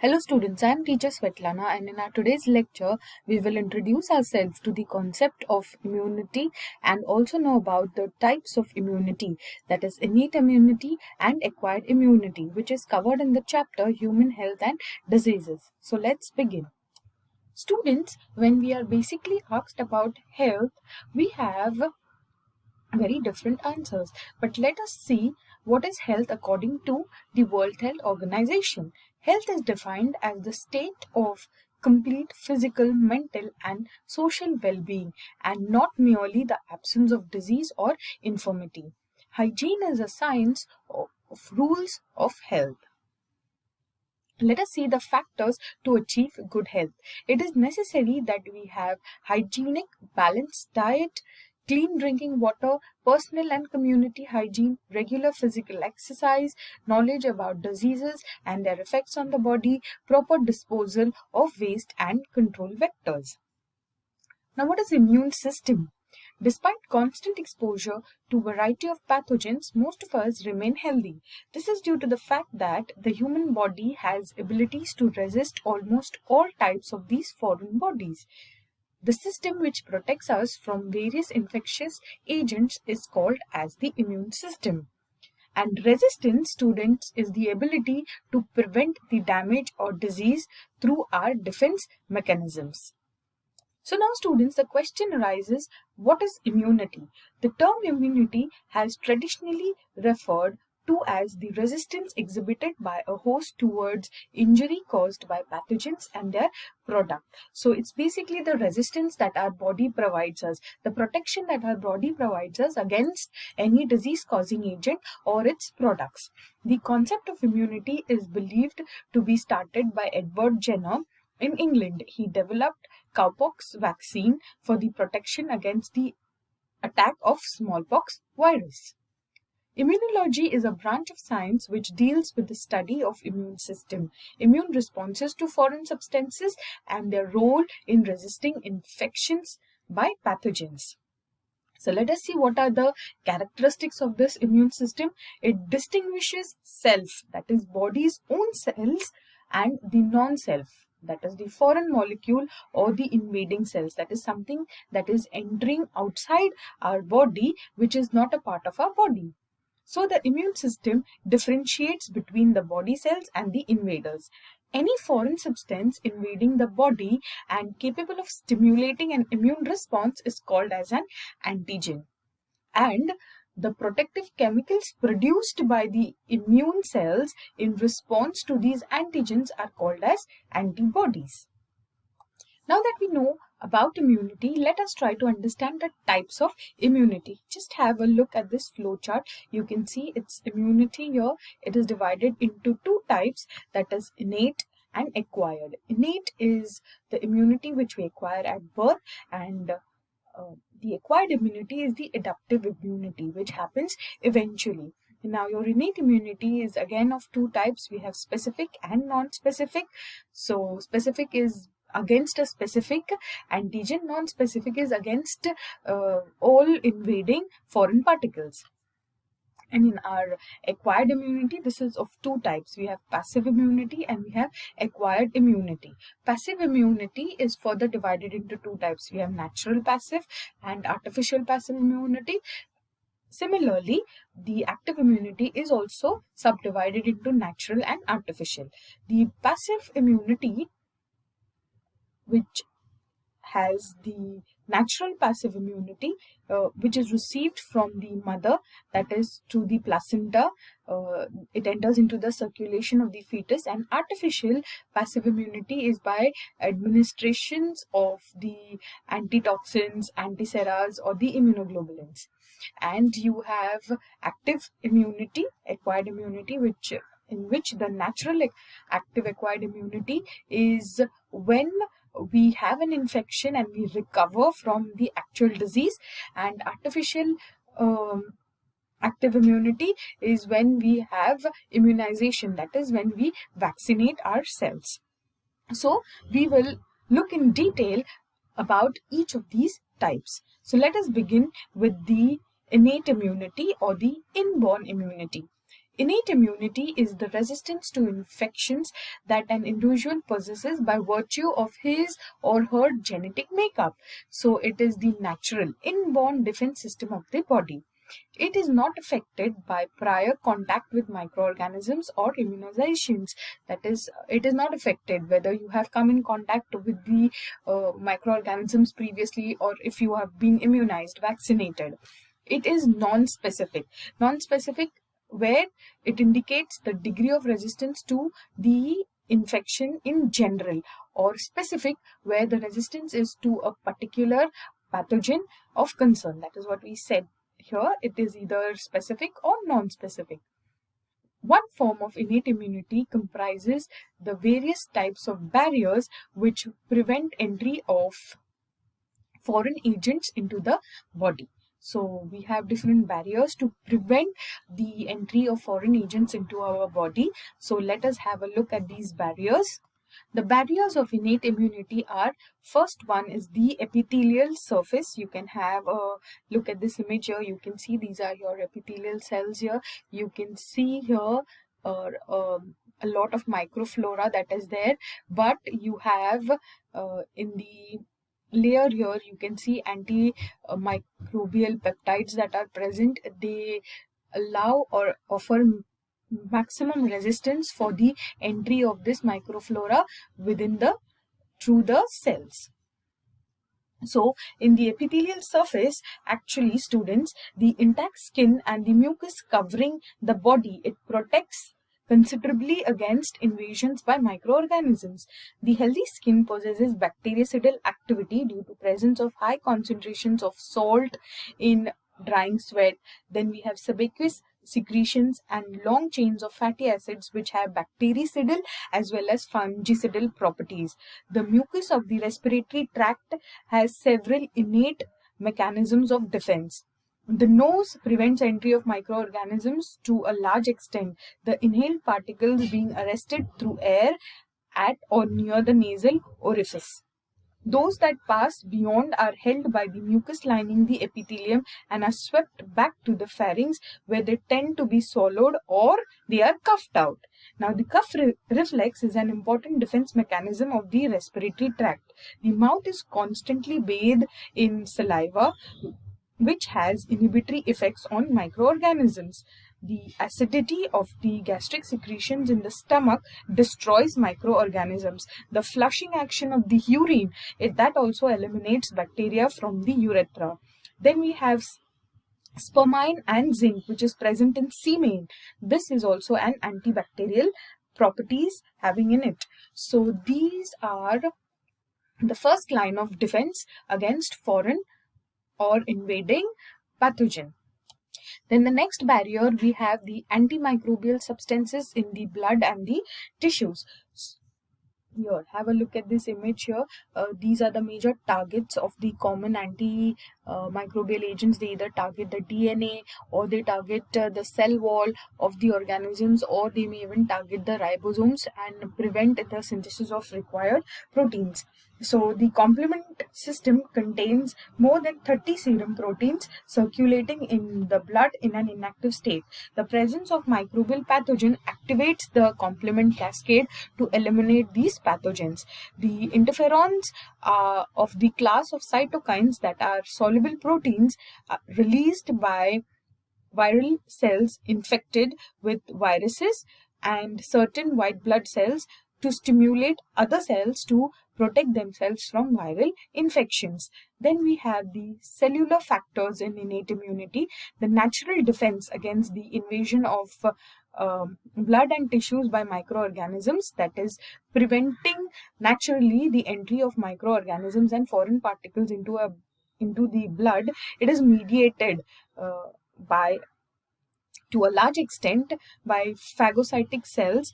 Hello students, I am teacher Svetlana and in our today's lecture we will introduce ourselves to the concept of immunity and also know about the types of immunity, that is innate immunity and acquired immunity, which is covered in the chapter Human Health and Diseases. So let's begin. Students, when we are basically asked about health, we have very different answers. But let us see what is health according to the World Health Organization. Health is defined as the state of complete physical, mental, and social well being, and not merely the absence of disease or infirmity. Hygiene is a science of rules of health. Let us see the factors to achieve good health. It is necessary that we have hygienic, balanced diet, clean drinking water, personal and community hygiene, regular physical exercise, knowledge about diseases and their effects on the body, proper disposal of waste and control vectors. Now, what is immune system? Despite constant exposure to a variety of pathogens, most of us remain healthy. This is due to the fact that the human body has abilities to resist almost all types of these foreign bodies. The system which protects us from various infectious agents is called as the immune system. And resistance, students, is the ability to prevent the damage or disease through our defense mechanisms. So now students, the question arises, what is immunity? The term immunity has traditionally referred to as the resistance exhibited by a host towards injury caused by pathogens and their product. So it's basically the resistance that our body provides us, the protection that our body provides us against any disease causing agent or its products. The concept of immunity is believed to be started by Edward Jenner in England. He developed cowpox vaccine for the protection against the attack of smallpox virus. Immunology is a branch of science which deals with the study of immune system, immune responses to foreign substances, and their role in resisting infections by pathogens. So let us see what are the characteristics of this immune system. It distinguishes self, that is body's own cells, and the non-self, that is the foreign molecule or the invading cells, that is something that is entering outside our body which is not a part of our body. So the immune system differentiates between the body cells and the invaders. Any foreign substance invading the body and capable of stimulating an immune response is called as an antigen. And the protective chemicals produced by the immune cells in response to these antigens are called as antibodies. Now that we know about immunity, let us try to understand the types of immunity. Just have a look at this flow chart. You can see its immunity here. It is divided into two types, that is innate and acquired. Innate is the immunity which we acquire at birth, and the acquired immunity is the adaptive immunity which happens eventually. Now your innate immunity is again of two types. We have specific and non-specific. So specific is against a specific antigen, non-specific is against all invading foreign particles. And in our acquired immunity, this is of two types. We have passive immunity and we have acquired immunity. Passive immunity is further divided into two types. We have natural passive and artificial passive immunity. Similarly, the active immunity is also subdivided into natural and artificial. The passive immunity, which has the natural passive immunity, which is received from the mother, that is through the placenta, it enters into the circulation of the fetus, and artificial passive immunity is by administrations of the antitoxins, antiserras, or the immunoglobulins. And you have active immunity, acquired immunity, in which the natural active acquired immunity is when we have an infection and we recover from the actual disease, and artificial active immunity is when we have immunization, that is when we vaccinate ourselves. So we will look in detail about each of these types. So let us begin with the innate immunity or the inborn immunity. Innate immunity is the resistance to infections that an individual possesses by virtue of his or her genetic makeup. So it is the natural, inborn defense system of the body. It is not affected by prior contact with microorganisms or immunizations. That is, it is not affected whether you have come in contact with the microorganisms previously or if you have been immunized, vaccinated. It is non-specific. Non-specific where it indicates the degree of resistance to the infection in general, or specific where the resistance is to a particular pathogen of concern. That is what we said. Here it is either specific or non-specific. One form of innate immunity comprises the various types of barriers which prevent entry of foreign agents into the body. So we have different barriers to prevent the entry of foreign agents into our body. So let us have a look at these barriers. The barriers of innate immunity are, first one is the epithelial surface. You can have a look at this image here. You can see these are your epithelial cells here. You can see here a lot of microflora that is there, but you have in the layer here you can see antimicrobial peptides that are present. They allow or offer maximum resistance for the entry of this microflora through the cells. So in the epithelial surface, actually students, the intact skin and the mucus covering the body, it protects considerably against invasions by microorganisms. The healthy skin possesses bactericidal activity due to presence of high concentrations of salt in drying sweat. Then we have sebaceous secretions and long chains of fatty acids which have bactericidal as well as fungicidal properties. The mucus of the respiratory tract has several innate mechanisms of defense. The nose prevents entry of microorganisms to a large extent, the inhaled particles being arrested through air at or near the nasal orifice. Those that pass beyond are held by the mucus lining the epithelium and are swept back to the pharynx, where they tend to be swallowed or they are coughed out. Now, the cough reflex is an important defense mechanism of the respiratory tract. The mouth is constantly bathed in saliva, which has inhibitory effects on microorganisms. The acidity of the gastric secretions in the stomach destroys microorganisms. The flushing action of the urine, that also eliminates bacteria from the urethra. Then we have spermine and zinc, which is present in semen. This is also an antibacterial properties having in it. So these are the first line of defense against foreign or invading pathogen. Then the next barrier, we have the antimicrobial substances in the blood and the tissues. Here, have a look at this image here. These are the major targets of the common antimicrobial agents. They either target the DNA or they target the cell wall of the organisms, or they may even target the ribosomes and prevent the synthesis of required proteins. So the complement system contains more than 30 serum proteins circulating in the blood in an inactive state. The presence of microbial pathogen activates the complement cascade to eliminate these pathogens. The interferons of the class of cytokines that are soluble proteins released by viral cells infected with viruses and certain white blood cells to stimulate other cells to protect themselves from viral infections. Then we have the cellular factors in innate immunity, the natural defense against the invasion of blood and tissues by microorganisms, that is preventing naturally the entry of microorganisms and foreign particles into the blood. It is mediated to a large extent by phagocytic cells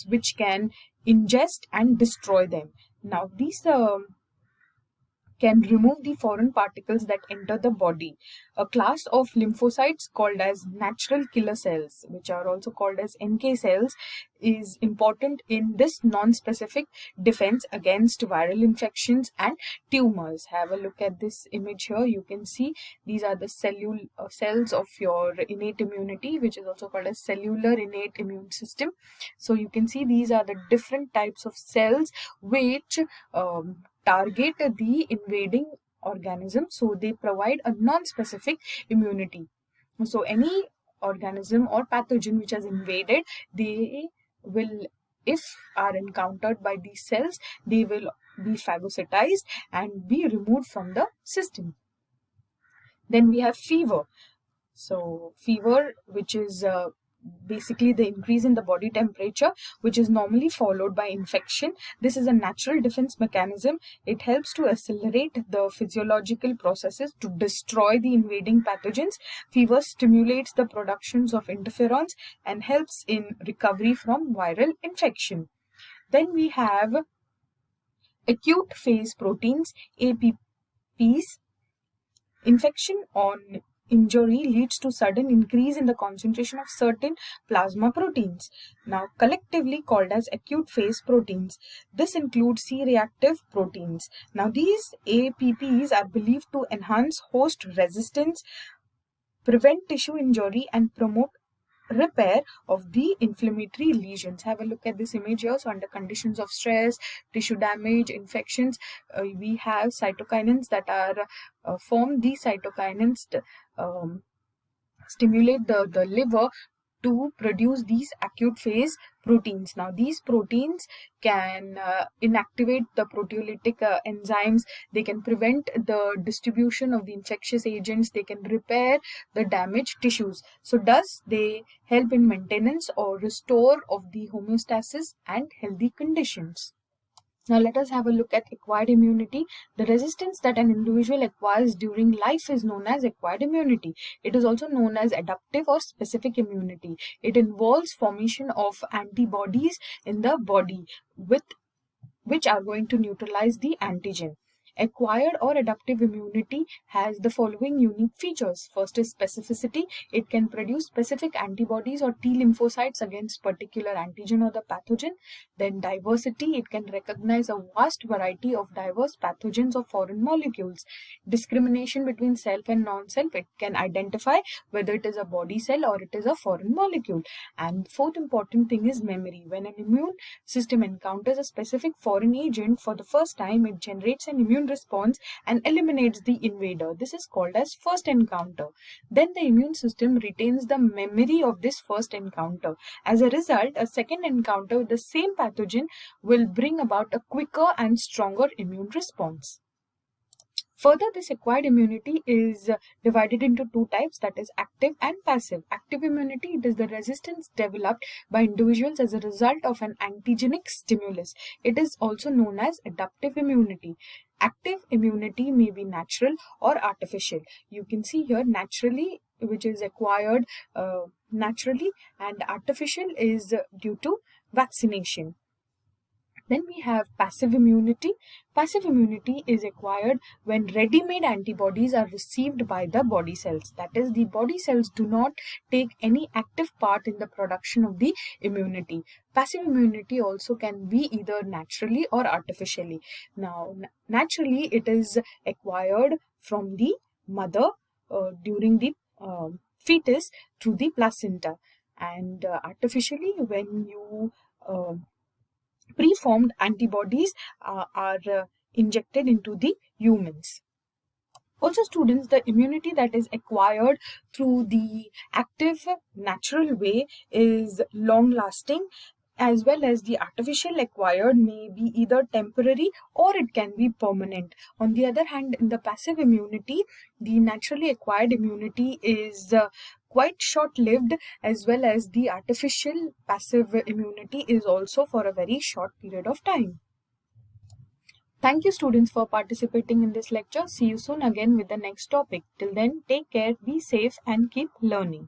which can ingest and destroy them. Now these can remove the foreign particles that enter the body. A class of lymphocytes called as natural killer cells, which are also called as NK cells, is important in this non-specific defense against viral infections and tumors. Have a look at this image here. You can see these are the cells of your innate immunity, which is also called as cellular innate immune system. So you can see these are the different types of cells which target the invading organism, so they provide a non-specific immunity. So any organism or pathogen which has invaded, they will, if are encountered by these cells, they will be phagocytized and be removed from the system. Then we have fever. So fever, which is basically the increase in the body temperature, which is normally followed by infection. This is a natural defense mechanism. It helps to accelerate the physiological processes to destroy the invading pathogens. Fever stimulates the productions of interferons and helps in recovery from viral infection. Then we have acute phase proteins, APPs. Infection on injury leads to sudden increase in the concentration of certain plasma proteins, now collectively called as acute phase proteins. This includes C-reactive proteins. Now these APPs are believed to enhance host resistance, prevent tissue injury, and promote repair of the inflammatory lesions. Have a look at this image here. So under conditions of stress, tissue damage, infections, we have cytokinins that are formed. These cytokinins stimulate the liver to produce these acute phase proteins. Now these proteins can inactivate the proteolytic enzymes, they can prevent the distribution of the infectious agents, they can repair the damaged tissues. So thus they help in maintenance or restore of the homeostasis and healthy conditions. Now let us have a look at acquired immunity. The resistance that an individual acquires during life is known as acquired immunity. It is also known as adaptive or specific immunity. It involves formation of antibodies in the body which are going to neutralize the antigen. Acquired or adaptive immunity has the following unique features. First is specificity. It can produce specific antibodies or T lymphocytes against particular antigen or the pathogen. Then diversity. It can recognize a vast variety of diverse pathogens or foreign molecules. Discrimination between self and non-self. It can identify whether it is a body cell or it is a foreign molecule. And fourth important thing is memory. When an immune system encounters a specific foreign agent for the first time, it generates an immune response and eliminates the invader. This is called as first encounter. Then the immune system retains the memory of this first encounter. As a result, a second encounter with the same pathogen will bring about a quicker and stronger immune response. Further, this acquired immunity is divided into two types, that is active and passive. Active immunity, it is the resistance developed by individuals as a result of an antigenic stimulus. It is also known as adaptive immunity. Active immunity may be natural or artificial. You can see here naturally, which is acquired naturally, and artificial is due to vaccination. Then we have passive immunity. Passive immunity is acquired when ready-made antibodies are received by the body cells. That is, the body cells do not take any active part in the production of the immunity. Passive immunity also can be either naturally or artificially. Now, naturally it is acquired from the mother during the fetus through the placenta, and artificially when you preformed antibodies are injected into the humans. Also students, the immunity that is acquired through the active natural way is long lasting, as well as the artificial acquired may be either temporary or it can be permanent. On the other hand, in the passive immunity, the naturally acquired immunity is quite short-lived, as well as the artificial passive immunity is also for a very short period of time. Thank you students for participating in this lecture. See you soon again with the next topic. Till then, take care, be safe and keep learning.